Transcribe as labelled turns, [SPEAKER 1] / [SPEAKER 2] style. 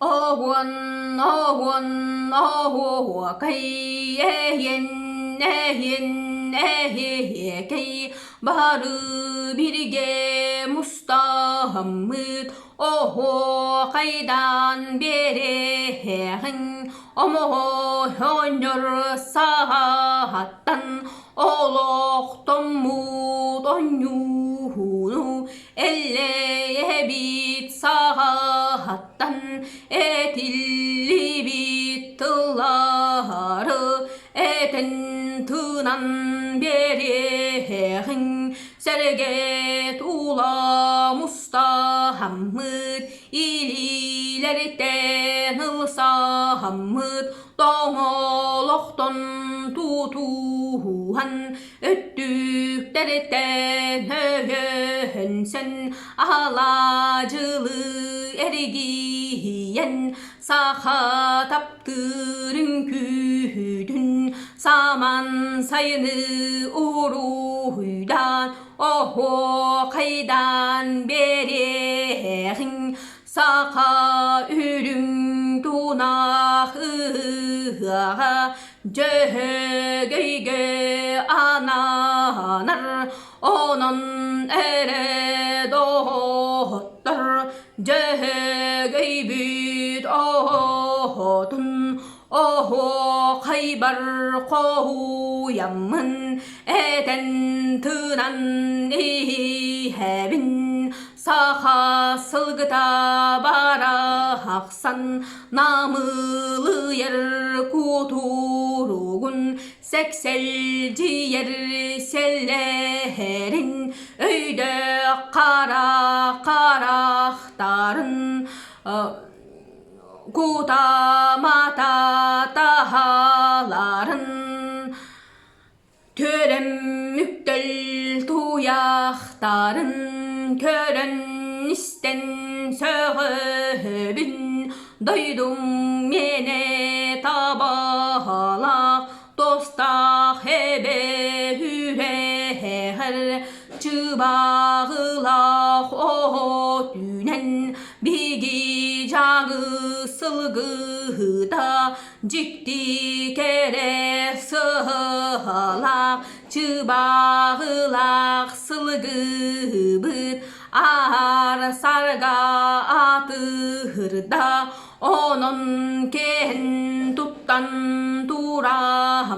[SPEAKER 1] 어원 어원 어호 에헨 바르 birge mustahammıd oho kaydan berehin omo hönür sahattan oloqton mud onyuhunu elleye bit sahattan etilli bit tılları eten tınan berehin serget ula mustahammıd ililerden ılsahammıd doğoloqton tutuhan öttüklerden höhönsen alacılı ergiyen saha taptırın küdün saman sayını uruhuydan oho kaydan berehin saka ürün tunahı cögöygö ananar onun ere doğuttur cögöybüt ohotun oho kaybar koyamın eten tınan ihebin saha sılgıta barahaksan namılı yer kuturugun sekselci yer sellerin öyde kara karahtarın kutamata tahaların törem müktel tuyaktarın kören isten söhbün doydum mene tabahala dosta hebe hüreher çıbağıla o dünen bigi cağı sılgıda cikti kere sıhala çıbağıla sılgı ar sarga atırda onun ken tuttan duram